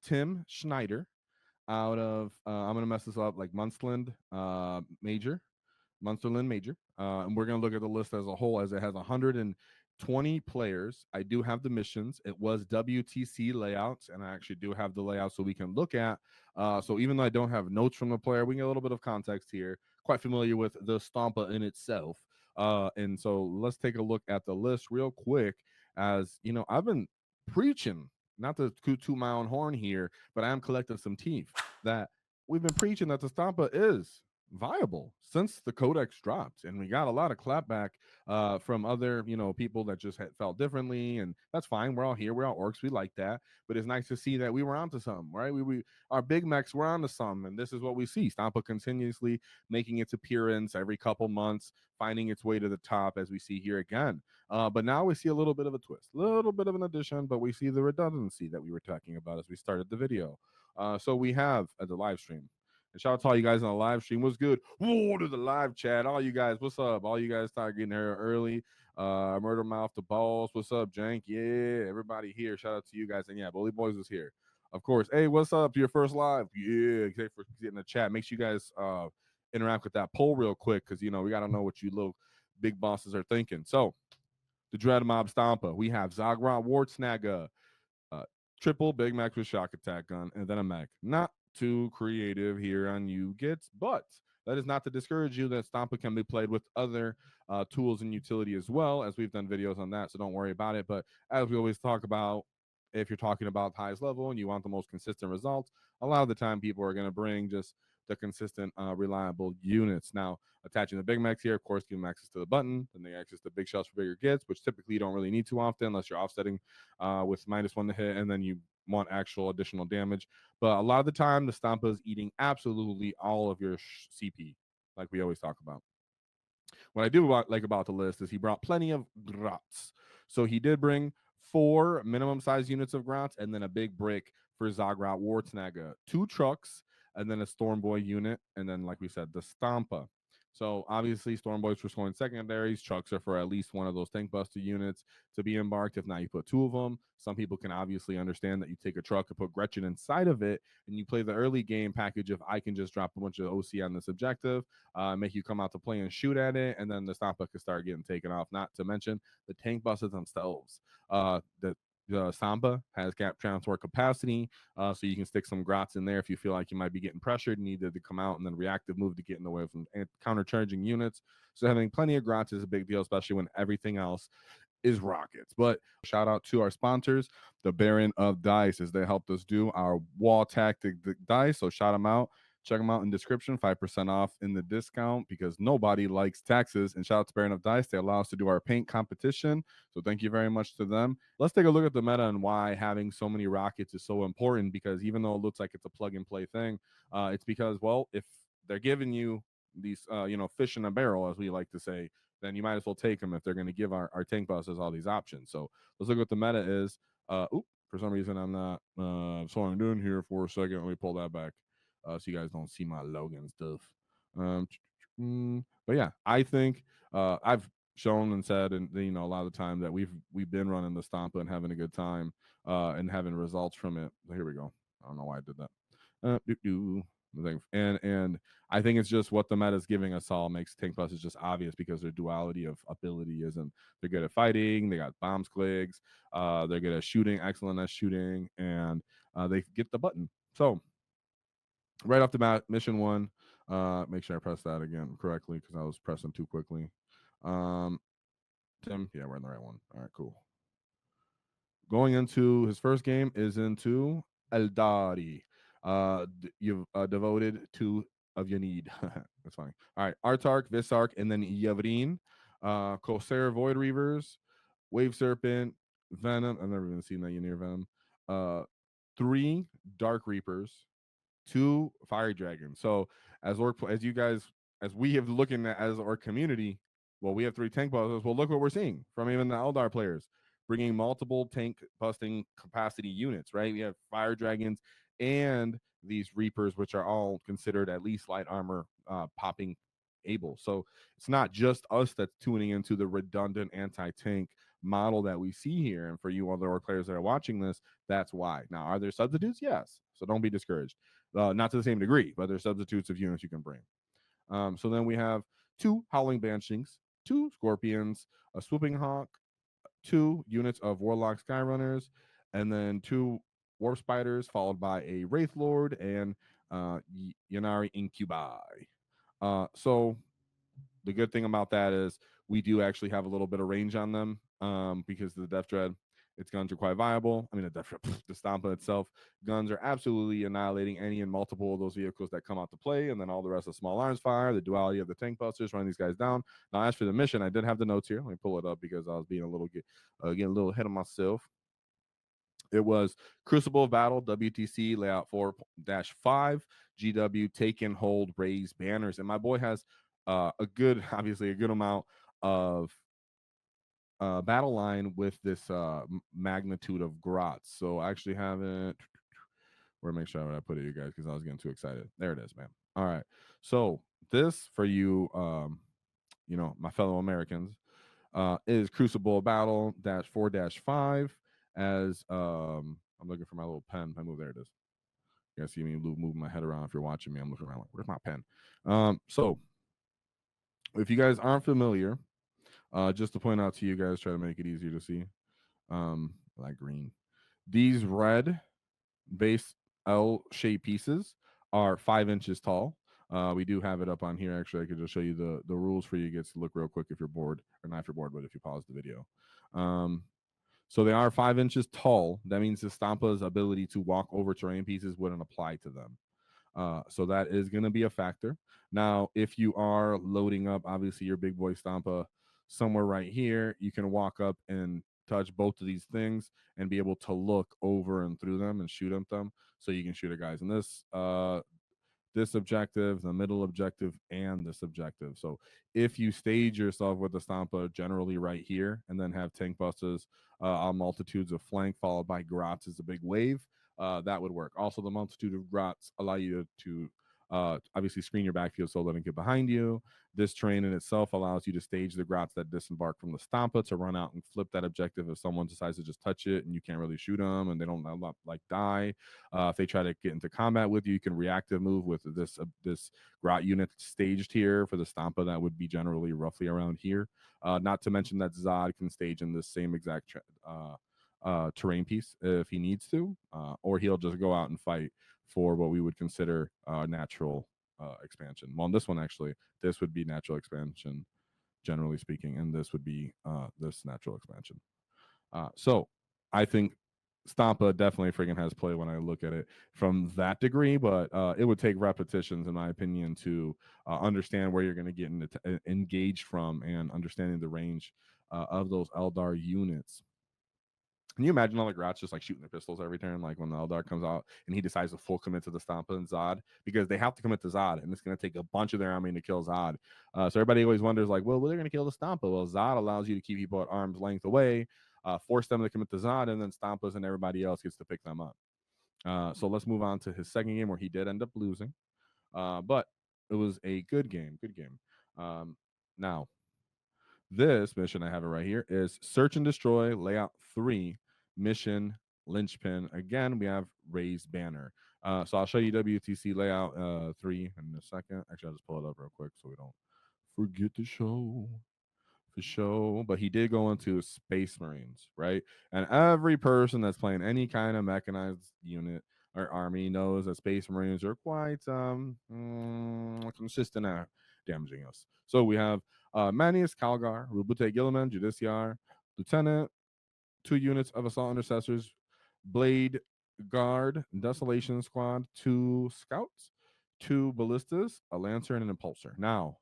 Tim Schneider out of I'm gonna mess this up, like Major, Munsterland Major, and we're gonna look at the list as a whole as it has 120 players. I do have the missions. It was WTC layouts, and I actually do have the layout so we can look at. So even though I don't have notes from the player, we get a little bit of context here. Quite familiar with the Stompa in itself, and so let's take a look at the list real quick. As you know, I've been preaching, not to toot my own horn here, but I am collecting some teeth that we've been preaching that the Stompa is viable since the codex dropped, and we got a lot of clapback from other people that just felt differently, and that's fine. We're all here, we're all orcs, we like that, but it's nice to see that we were onto something, right? We our Big Meks were onto something, and this is what we see. Stompa continuously making its appearance every couple months, finding its way to the top, as we see here again. But now we see a little bit of a twist, a little bit of an addition, but we see the redundancy that we were talking about as we started the video. So we have at the live stream. And shout out to all you guys on the live stream. What's good? Whoa, to the live chat. All you guys, what's up? All you guys start getting here early. Murder Mouth to Balls. What's up, Jank? Yeah, everybody here. Shout out to you guys. And yeah, Bully Boys is here. Of course. Hey, what's up? Your first live. Yeah, thanks for getting the chat. Make sure you guys interact with that poll real quick, because we gotta know what you little big bosses are thinking. So the Dread Mob Stompa. We have Zodgrod Wortsnagga, triple Big Meks with Shokk Attack Gun, and then a mech. Not too creative here on you gets, but that is not to discourage you that Stompa can be played with other tools and utility as well, as we've done videos on that, so don't worry about it. But as we always talk about, if you're talking about highest level and you want the most consistent results, a lot of the time people are going to bring just the consistent, reliable units. Now, attaching the Big Meks here, of course, give them access to the button, then they access the big shells for bigger gets, which typically you don't really need too often unless you're offsetting with -1 to hit, and then you want actual additional damage. But a lot of the time, the Stompa is eating absolutely all of your CP, like we always talk about. What I do like about the list is he brought plenty of grots. So he did bring 4 minimum size units of grots, and then a big brick for Zodgrod Wortsnagga, 2 trucks, and then a Stormboy unit, and then, like we said, the Stompa. So obviously, Stormboys for scoring secondaries, trucks are for at least one of those Tankbuster units to be embarked. If not, you put 2 of them. Some people can obviously understand that you take a truck and put Gretchin inside of it, and you play the early game package of I can just drop a bunch of OC on this objective, make you come out to play and shoot at it, and then the Stompa could start getting taken off. Not to mention the Tankbustas themselves. The Stompa has gap transport capacity, so you can stick some grots in there if you feel like you might be getting pressured and needed to come out, and then reactive move to get in the way from counter-charging units. So having plenty of grots is a big deal, especially when everything else is rockets. But shout out to our sponsors, the Baron of Dice, as they helped us do our wall tactic dice. So shout them out. Check them out in the description, 5% off in the discount, because nobody likes taxes. And shout out to Baron of Dice. They allow us to do our paint competition. So thank you very much to them. Let's take a look at the meta and why having so many rockets is so important, because even though it looks like it's a plug and play thing, it's because, well, if they're giving you these, fish in a barrel, as we like to say, then you might as well take them if they're going to give our Tankbustas all these options. So let's look at what the meta is. For some reason, I'm not slowing down here for a second. Let me pull that back so you guys don't see my logo and stuff. But yeah, I think I've shown and said, and a lot of the time, that we've been running the Stompa and having a good time and having results from it. Here we go. I don't know why I did that. And I think it's just what the meta is giving us all makes Tankbustas just obvious, because their duality of ability isn't. They're good at fighting, they got bombs clicks, they're good at shooting, excellent at shooting, and they get the button. So right off the bat, mission 1. Make sure I press that again correctly, because I was pressing too quickly. Tim, yeah, we're in the right one. All right, cool. Going into his first game is into Aeldari. You've devoted 2 of your need. That's fine. All right, Artark, Visark, and then Yavrin. Corsair Void Reavers, Wave Serpent, Venom. I've never even seen that Ynir Venom. 3 Dark Reapers, 2 Fire Dragons. So as you guys, as we have looking at as our community, well, we have 3 Tankbusters. Well, look what we're seeing from even the Aeldari players, bringing multiple tank busting capacity units, right? We have Fire Dragons and these Reapers, which are all considered at least light armor popping able. So it's not just us that's tuning into the redundant anti-tank model that we see here. And for you other orc players that are watching this, that's why. Now, are there substitutes? Yes. So don't be discouraged. Not to the same degree, but there's substitutes of units you can bring. So then we have 2 Howling Banshees, 2 Scorpions, a Swooping Hawk, 2 units of Warlock Skyrunners, and then 2 Warp Spiders, followed by a Wraith Lord and Ynnari Incubi. So the good thing about that is we do actually have a little bit of range on them because the Death Dread, its guns are quite viable. I mean, the Stompa itself, guns are absolutely annihilating any and multiple of those vehicles that come out to play, and then all the rest of small arms fire, the duality of the Tankbustas, running these guys down. Now, as for the mission, I did have the notes here. Let me pull it up because I was being getting a little ahead of myself. It was Crucible of Battle, WTC layout 4-5, GW, take and hold, raise banners. And my boy has obviously a good amount of battle line with this magnitude of grots. So I actually have it. We're gonna make sure I put it, you guys, because I was getting too excited. There it is, man. All right. So this for you, my fellow Americans, is Crucible Battle -4-5 as I'm looking for my little pen. I move, there it is. You guys see me moving my head around. If you're watching me, I'm looking around like, where's my pen? So if you guys aren't familiar, just to point out to you guys, try to make it easier to see. Like green. These red base L-shaped pieces are 5 inches tall. We do have it up on here. Actually, I could just show you the rules for you guys to look real quick if you're bored, or not if you're bored, but if you pause the video. So they are 5 inches tall. That means the Stompa's ability to walk over terrain pieces wouldn't apply to them. So that is going to be a factor. Now, if you are loading up, obviously, your big boy Stompa somewhere right here, you can walk up and touch both of these things and be able to look over and through them and shoot at them. So you can shoot at guys in this objective, the middle objective, and this objective. So if you stage yourself with the Stompa generally right here, and then have Tankbustas on multitudes of flank, followed by grots as a big wave, that would work. Also, the multitude of grots allow you to obviously screen your backfield so they don't get behind you. This terrain in itself allows you to stage the grots that disembark from the Stompa to run out and flip that objective if someone decides to just touch it and you can't really shoot them and they don't like die. If they try to get into combat with you, you can reactive move with this grot unit staged here for the Stompa. That would be generally roughly around here. Not to mention that Zod can stage in this same exact terrain piece if he needs to, or he'll just go out and fight for what we would consider natural expansion. Well, this one actually, this would be natural expansion, generally speaking, and this would be this natural expansion. So I think Stompa definitely friggin' has play when I look at it from that degree, but it would take repetitions, in my opinion, to understand where you're going to get engaged from and understanding the range of those Aeldari units. Can you imagine all the grots just like shooting their pistols every turn, like when the Aeldari comes out and he decides to full commit to the Stompa and Zod, because they have to commit to Zod, and it's going to take a bunch of their army to kill Zod. So everybody always wonders, like, well, they're going to kill the Stompa. Well, Zod allows you to keep people at arm's length away, force them to commit to Zod, and then Stompas and everybody else gets to pick them up. So let's move on to his second game where he did end up losing, but it was a good game. Good game. Now, this mission, I have it right here, is Search and Destroy Layout 3 Mission Linchpin. Again, we have Raised Banner. So I'll show you WTC Layout 3 in a second. Actually, I'll just pull it up real quick so we don't forget to show. For sure. But he did go into Space Marines, right? And every person that's playing any kind of mechanized unit or army knows that Space Marines are quite consistent at damaging us. So we have Manius Calgar, Rubute Gilliman, Judiciar, Lieutenant, 2 units of Assault Intercessors, Blade Guard, Desolation Squad, 2 Scouts, 2 Ballistas, a Lancer, and an Impulsor. Now,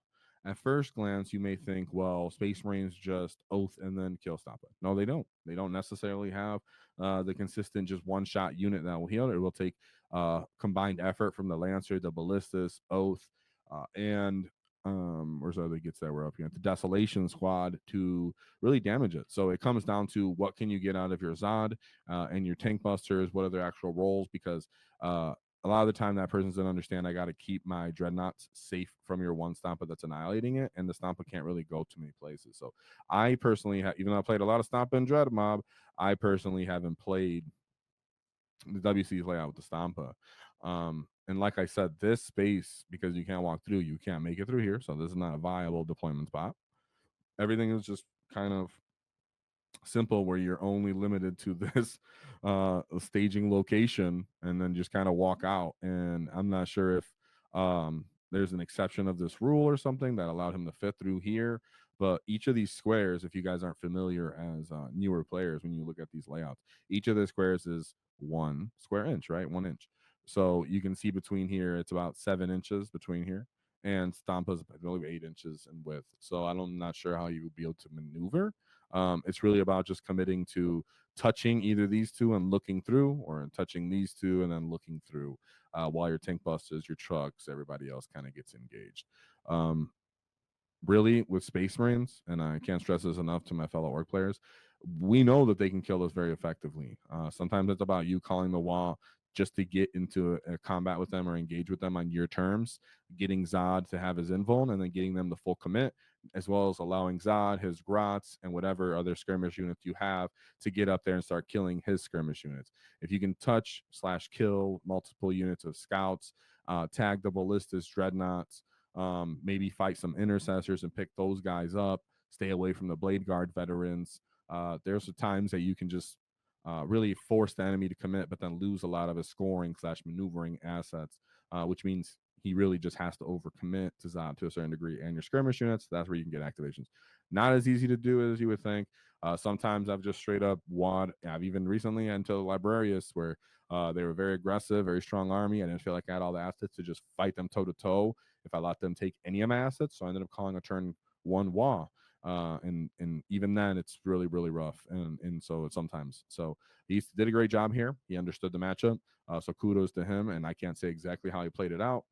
at first glance, you may think, well, Space Marines just oath and then kill Stompa. No, they don't. They don't necessarily have the consistent just one-shot unit that will heal. It will take combined effort from the Lancer, the Ballistas, oath, and where's the other gets that we're up here? The Desolation Squad to really damage it. So it comes down to what can you get out of your Zod and your Tankbusters, what are their actual roles, because a lot lot of the time that person doesn't understand I got to keep my dreadnoughts safe from your one Stompa that's annihilating it, and the Stompa can't really go too many places. So I personally, even though I played a lot of Stompa and Dread Mob, I personally haven't played the WC's layout with the Stompa. And like I said, this space, because you can't walk through, you can't make it through here. So this is not a viable deployment spot. Everything is just kind of simple, where you're only limited to this staging location and then just kind of walk out. And I'm not sure if there's an exception of this rule or something that allowed him to fit through here. But each of these squares, if you guys aren't familiar as newer players, when you look at these layouts, each of the squares is 1 square inch, right? 1 inch. So you can see between here, it's about 7 inches between here. And Stompa's, I believe, 8 inches in width. So I'm not sure how you would be able to maneuver. It's really about just committing to touching either these two and looking through, or touching these two and then looking through, while your Tankbustas, your trucks, everybody else kind of gets engaged. Really, with Space Marines, and I can't stress this enough to my fellow orc players, we know that they can kill us very effectively. Sometimes it's about you calling the wall just to get into a combat with them or engage with them on your terms, getting Zod to have his invuln, and then getting them the full commit, as well as allowing Zod, his Grots, and whatever other skirmish units you have to get up there and start killing his skirmish units. If you can touch / kill multiple units of scouts, tag the ballistas, dreadnoughts, maybe fight some intercessors and pick those guys up, stay away from the Blade Guard veterans. There's times that you can just really force the enemy to commit, but then lose a lot of his scoring / maneuvering assets, which means he really just has to overcommit to Zod to a certain degree. And your skirmish units, that's where you can get activations. Not as easy to do as you would think. Sometimes I've just straight up wad. I've even recently until Librarius, where they were very aggressive, very strong army. I didn't feel like I had all the assets to just fight them toe to toe if I let them take any of my assets. So I ended up calling a turn 1 WAAAGH. And even then it's really, really rough. And so sometimes, so he did a great job here. He understood the matchup. So kudos to him. And I can't say exactly how he played it out,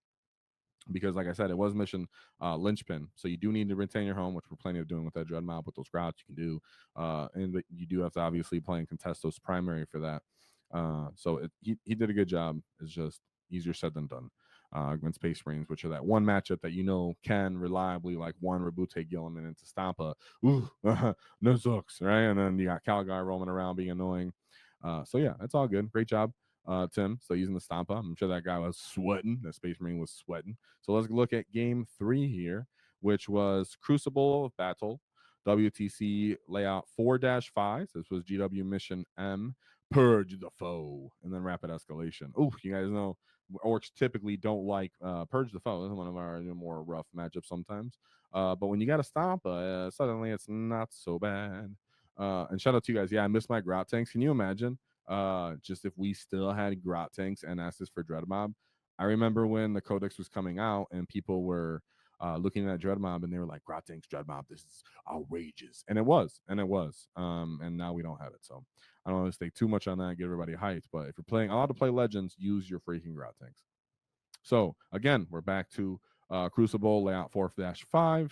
because like I said, it was mission linchpin. So you do need to retain your home, which we're planning of doing with that Dread Mob. With those Grots you can do, and you do have to obviously play and contest those primary for that. So he did a good job. It's just easier said than done against Space Marines, which are that one matchup that can reliably like one Rabute Gilliman into Stompa. Ooh, no sucks, right? And then you got Calgar roaming around being annoying. So yeah, it's all good. Great job, Tim. So using the Stompa, I'm sure that guy was sweating. The Space Marine was sweating. So let's look at game 3 here, which was Crucible of Battle, WTC layout 4-5. This was GW Mission M, Purge the Foe, and then Rapid Escalation. Oh, you guys know Orcs typically don't like Purge the Foe. This is one of our more rough matchups sometimes. But when you got a Stompa, suddenly it's not so bad. And shout out to you guys. Yeah, I missed my Grot tanks. Can you imagine? Just if we still had Grot tanks and Estus for Dread Mob. I remember when the Codex was coming out and people were looking at Dread Mob and they were like, Grot tanks, Dread Mob, this is outrageous. And it was. And now we don't have it. So I don't want to stay too much on that, get everybody hyped. But if you're playing allowed to play Legends, use your freaking Grot tanks. So again, we're back to Crucible layout 4-5.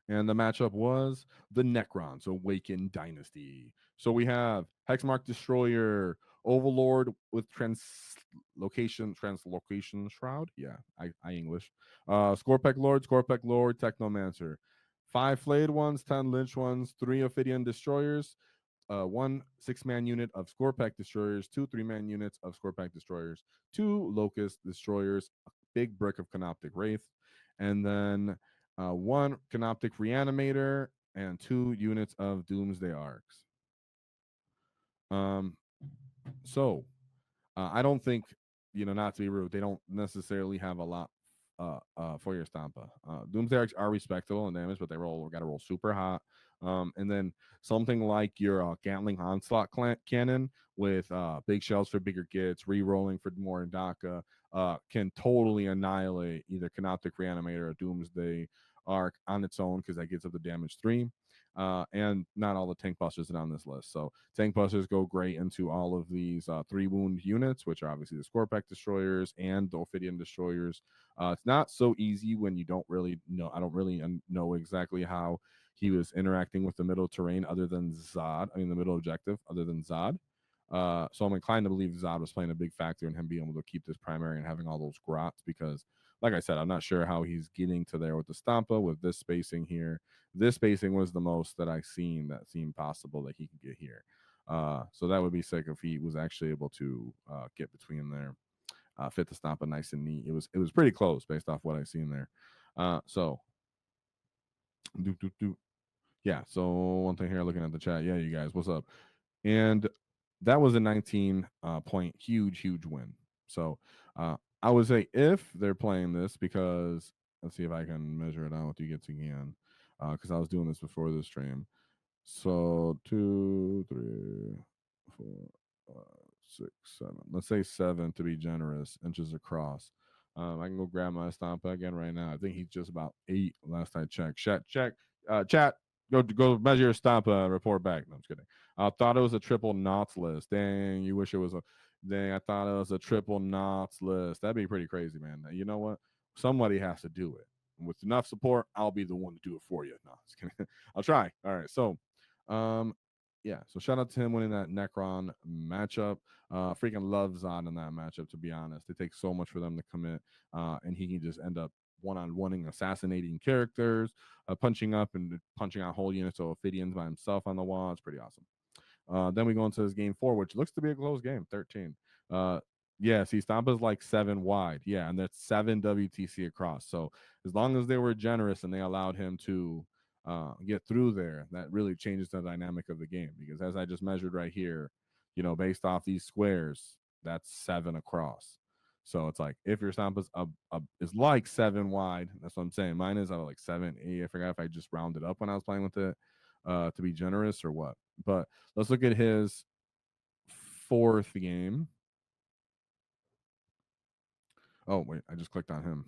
And the matchup was the Necrons, Awakened Dynasty. So we have Hexmark Destroyer, Overlord with Translocation Shroud. Yeah, I English. Scorpec Lord, Technomancer. 5 Flayed ones, 10 Lynch ones, 3 Ophidian Destroyers, 1 6-man unit of Scorpec Destroyers, 2 3-man units of Scorpec Destroyers, 2 Locust Destroyers, a big brick of Canoptic Wraith, and then 1 Canoptic Reanimator, and 2 units of Doomsday Arcs. So I don't think, not to be rude, they don't necessarily have a lot for your Stompa. Doomsday Arcs are respectable in damage, but they got to roll super hot. And then something like your Gatling Onslaught cannon with big shells for bigger gits, re-rolling for more Indaka, can totally annihilate either Canoptic Reanimator or Doomsday Arc on its own, because that gets up the damage 3. And not all the Tankbustas are on this list. So Tankbustas go great into all of these 3-wound units, which are obviously the Scorpec Destroyers and the Ophidian Destroyers. It's not so easy when you don't really know. I don't really know exactly how he was interacting with the middle terrain other than Zod. I mean, the middle objective other than Zod. So I'm inclined to believe Zod was playing a big factor in him being able to keep this primary and having all those grots because, like I said, I'm not sure how he's getting to there with the Stompa with this spacing here. This spacing was the most that I seen that seemed possible that he could get here. So that would be sick if he was actually able to get between there, fit the Stompa nice and neat. It was pretty close based off what I seen there. So do do do. Yeah. So one thing here, looking at the chat. Yeah, you guys, what's up? And that was a 19 point huge win. So I would say if they're playing this, because let's see if I can measure it out with you gets again, because I was doing this before the stream. So 2, 3, 4, 6, 7. Let's say 7 to be generous inches across. I can go grab my Stompa again right now. I think he's just about 8 last I checked. Chat. Go measure your Stompa and report back. No, I'm just kidding. I thought it was a triple knots list. Dang, you wish it was a. Dang, I thought it was a triple knots list. That'd be pretty crazy, man. You know what? Somebody has to do it. With enough support, I'll be the one to do it for you. No, just kidding. I'll try. All right. So, yeah. So shout out to him winning that Necron matchup. Freaking love Zod in that matchup. To be honest, it takes so much for them to commit, and he can just end up one-on-oneing, assassinating characters, punching up and punching out whole units of Ophidians by himself on the wall. It's pretty awesome. Then we go into this game 4, which looks to be a close game, 13. Yeah, see, Stompa's like 7 wide. Yeah, and that's 7 WTC across. So as long as they were generous and they allowed him to get through there, that really changes the dynamic of the game. Because as I just measured right here, based off these squares, that's 7 across. So it's like if your Stompa's is like 7 wide, that's what I'm saying. Mine is like 7, 8. I forgot if I just rounded up when I was playing with it to be generous or what. But let's look at his 4th game. Oh, wait, I just clicked on him.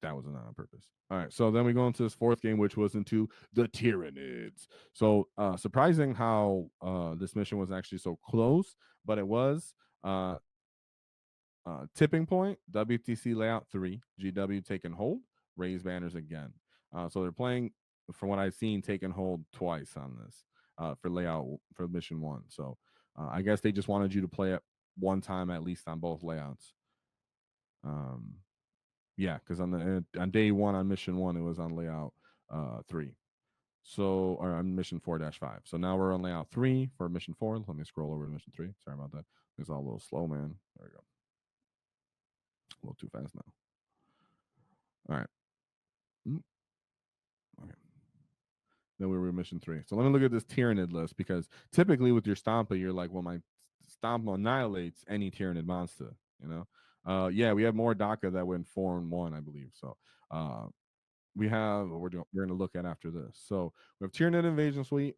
That was not on purpose. All right, so then we go into this 4th game, which was into the Tyranids. So surprising how this mission was actually so close, but it was. Tipping point, WTC layout 3, GW take and hold, raise banners again. So they're playing, from what I've seen, take and hold twice on this for layout for mission 1. So I guess they just wanted you to play it one time at least on both layouts. Yeah, because on day 1 on mission 1 it was on layout 3. So or on mission 4-5. So now we're on layout 3 for mission 4. Let me scroll over to mission 3. Sorry about that. It's all a little slow, man. There we go. A little too fast now. All right. Okay. Then we were mission 3. So let me look at this Tyranid list, because typically with your Stompa, you're like, well, my Stompa annihilates any Tyranid monster, yeah, we have more DACA that went 4-1, I believe. So we have we're going to look at after this. So we have Tyranid Invasion Suite.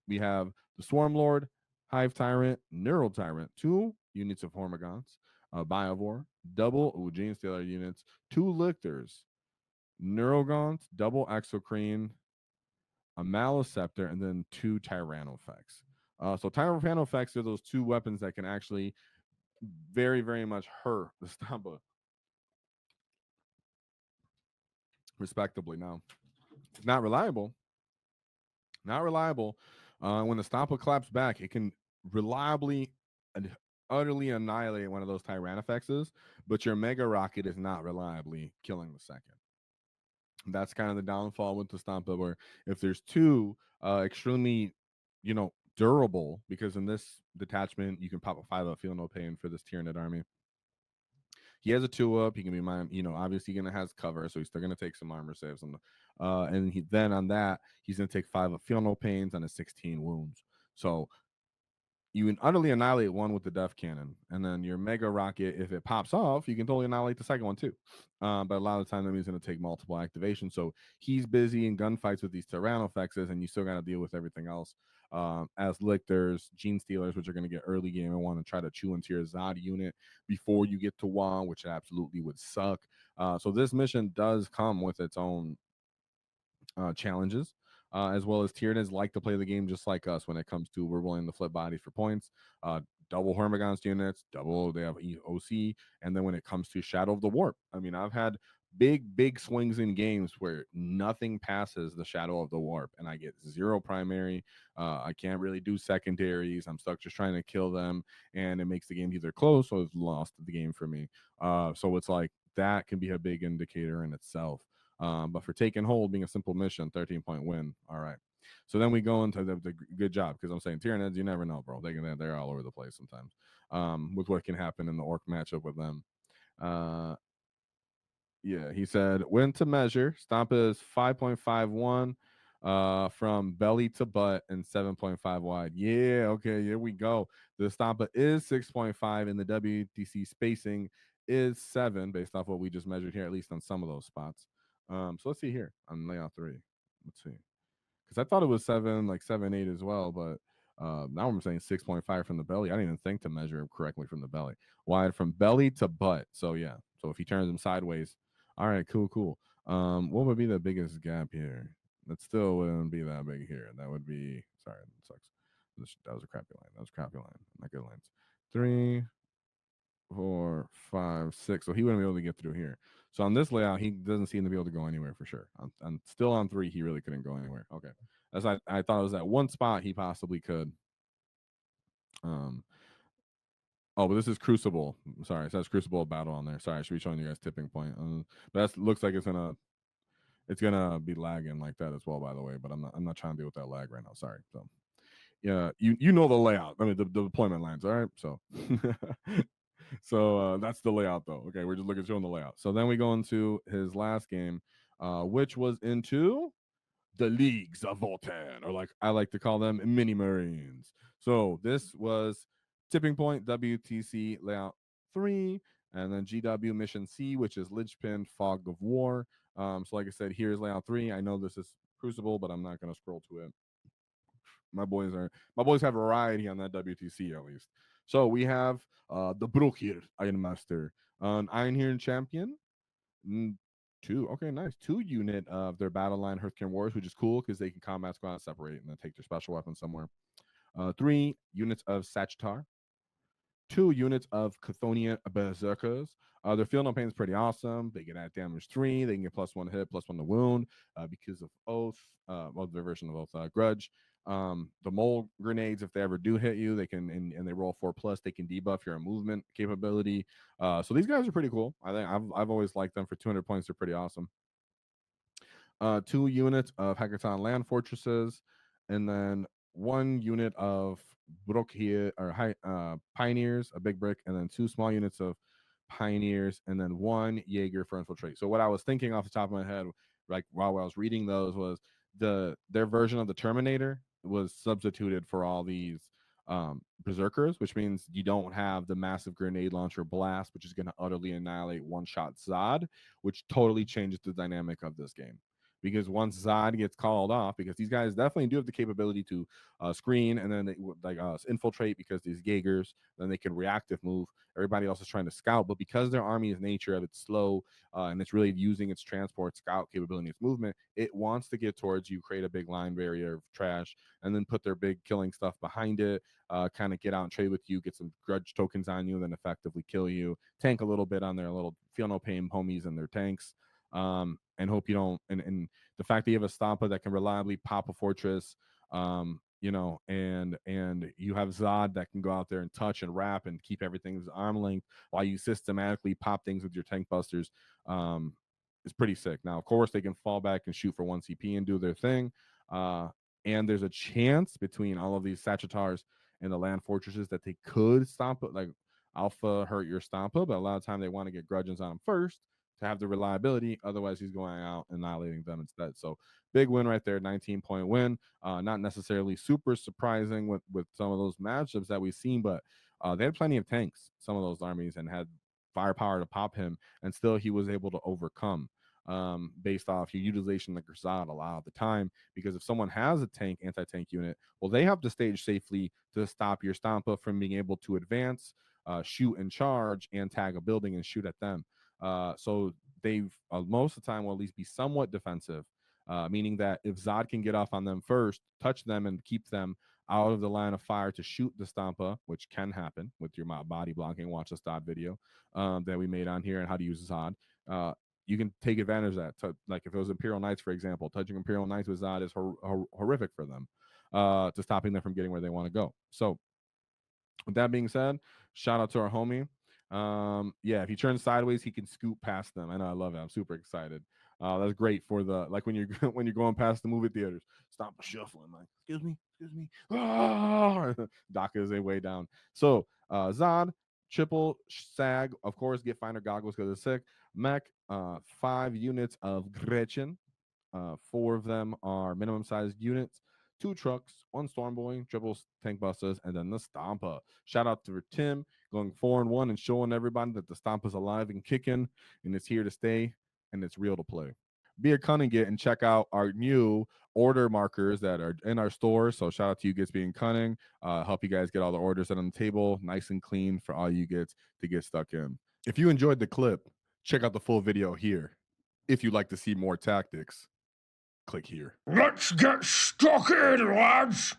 We have the Swarm Lord, Hive Tyrant, Neural Tyrant, 2 units of Hormigons, Biovore, double Gene Stealer units, 2 Lictors, Neurogons, double Exocrine, a Maliceptor, and then 2 Tyrannofex. So Tyrannofex are those 2 weapons that can actually very, very much hurt the Stompa, respectively. Now, it's not reliable. Not reliable. When the Stompa claps back, it can reliably and utterly annihilate one of those Tyrannofexes, but your Mega Rocket is not reliably killing the second. That's kind of the downfall with the Stompa, where if there's 2 extremely, durable, because in this detachment you can pop a 5-up, feel no pain for this Tyranid army. He has a 2-up. He can be mine, obviously gonna has cover, so he's still gonna take some armor saves on the and then on that he's gonna take 5-up, feel no pains on his 16 wounds. So you can utterly annihilate one with the Death Cannon, and then your Mega Rocket, if it pops off, you can totally annihilate the second one too. But a lot of the time, that means going to take multiple activations. So he's busy in gunfights with these Tyrannofexes, and you still got to deal with everything else. As Lictors, Gene Stealers, which are going to get early game and want to try to chew into your Zod unit before you get to WAAAGH, which absolutely would suck. So this mission does come with its own challenges. As well as Tyranids like to play the game just like us when it comes to we're willing to flip bodies for points. Double Hormigons units, double they have OC, and then when it comes to Shadow of the Warp, I mean, I've had big swings in games where nothing passes the Shadow of the Warp, and I get 0 primary. I can't really do secondaries. I'm stuck just trying to kill them, and it makes the game either close or it's lost the game for me. So it's like that can be a big indicator in itself. But for taking hold being a simple mission, 13-point win. All right. So then we go into the good job, because I'm saying Tyranids, you never know, bro. They're all over the place sometimes with what can happen in the Orc matchup with them. Yeah, he said when to measure. Stompa is 5.51 from belly to butt and 7.5 wide. Yeah, okay, here we go. The Stompa is 6.5 and the WTC spacing is 7 based off what we just measured here, at least on some of those spots. So let's see here on layout 3. Let's see. Because I thought it was 7, like 7.8 as well, but now I'm saying 6.5 from the belly. I didn't even think to measure correctly from the belly. Wide from belly to butt. So yeah. So if he turns them sideways, all right, cool. What would be the biggest gap here? That still wouldn't be that big here. That would be, sorry, that sucks. That was a crappy line. Not good lines. 3, 4, 5, 6. So he wouldn't be able to get through here. So on this layout, he doesn't seem to be able to go anywhere for sure. On still on 3, he really couldn't go anywhere. Okay, as I thought it was that one spot he possibly could. Oh, but this is Crucible. Sorry, it says Crucible Battle on there. Sorry, I should be showing you guys tipping point. But that looks like it's gonna be lagging like that as well. By the way, but I'm not trying to deal with that lag right now. Sorry. So yeah, you know the layout. I mean the deployment lines. All right, so. So that's the layout, though. Okay, we're just looking showing the layout. So then we go into his last game, which was into the Leagues of Votann, or like I like to call them, mini Marines. So this was tipping point WTC layout 3, and then GW mission C, which is Linchpin Fog of War. So like I said, here's layout 3. I know this is Crucible, but I'm not going to scroll to it. My boys have variety on that WTC at least. So we have the Brokir Ironmaster, an Iron champion. 2, okay, nice. 2 unit of their battle line Hearthcare Warriors, which is cool because they can combat squad separate and then take their special weapon somewhere. 3 units of Sagitar. 2 units of Chthonian Berserkers. Their field no pain is pretty awesome. They get at damage 3. They can get +1 hit, +1 to wound because of Oath, well, their version of Oath, Grudge. The mole grenades, if they ever do hit you, they can and they roll 4+, they can debuff your movement capability. So these guys are pretty cool. I think I've always liked them. For 200 points, they're pretty awesome. 2 units of Hackathon Land Fortresses, and then 1 unit of Brokir or Pioneers, a big brick, and then 2 small units of Pioneers, and then 1 Jaeger for infiltrate. So what I was thinking off the top of my head, like while I was reading those, was their version of the Terminator was substituted for all these berserkers, which means you don't have the massive grenade launcher blast, which is going to utterly annihilate one-shot Zod, which totally changes the dynamic of this game. Because once Zod gets called off, because these guys definitely do have the capability to screen and then they infiltrate, because these Jaegers, then they can reactive move. Everybody else is trying to scout, but because their army is nature of it's slow and it's really using its transport, scout capability, its movement, it wants to get towards you, create a big line barrier of trash, and then put their big killing stuff behind it, kind of get out and trade with you, get some grudge tokens on you, then effectively kill you, tank a little bit on their little feel no pain homies and their tanks. And hope you don't. And the fact that you have a Stompa that can reliably pop a fortress, and you have Zod that can go out there and touch and wrap and keep everything's arm length while you systematically pop things with your Tankbustas, is pretty sick. Now, of course, they can fall back and shoot for 1 CP and do their thing. And there's a chance between all of these Sagittars and the land fortresses that they could stomp it, like Alpha hurt your Stompa, but a lot of time they want to get grudges on them first to have the reliability. Otherwise, he's going out and annihilating them instead. So big win right there, 19-point win. Not necessarily super surprising with some of those matchups that we've seen, but they had plenty of tanks, some of those armies, and had firepower to pop him, and still he was able to overcome based off your utilization like Zod a lot of the time. Because if someone has a tank, anti-tank unit, well, they have to stage safely to stop your Stompa from being able to advance, shoot and charge, and tag a building and shoot at them. So they've most of the time will at least be somewhat defensive, meaning that if Zod can get off on them first, touch them, and keep them out of the line of fire to shoot the Stompa, which can happen with your body blocking. Watch the Zod video that we made on here and how to use Zod. you can take advantage of that. Like if it was Imperial Knights, for example, touching Imperial Knights with Zod is horrific for them, to stopping them from getting where they want to go. So with that being said, shout out to our homie. Yeah, if he turns sideways, he can scoot past them. I know, I love it. I'm super excited. That's great for the like when you're when you're going past the movie theaters. Stop shuffling, like excuse me. Ah! Doc is a way down. So Zod, triple sag, of course, get finder goggles because it's sick. Mech, 5 units of Gretchin. 4 of them are minimum sized units. 2 trucks, 1 Stormboy, triple Tankbustas, and then the Stompa. Shout out to Tim going 4-1 and showing everybody that the Stompa's alive and kicking, and it's here to stay, and it's real to play. Be a cunning get and check out our new order markers that are in our store. So shout out to you gets being cunning. Help you guys get all the orders set on the table, nice and clean for all you gets to get stuck in. If you enjoyed the clip, check out the full video here. If you'd like to see more tactics, click here. Let's get stuck in, lads!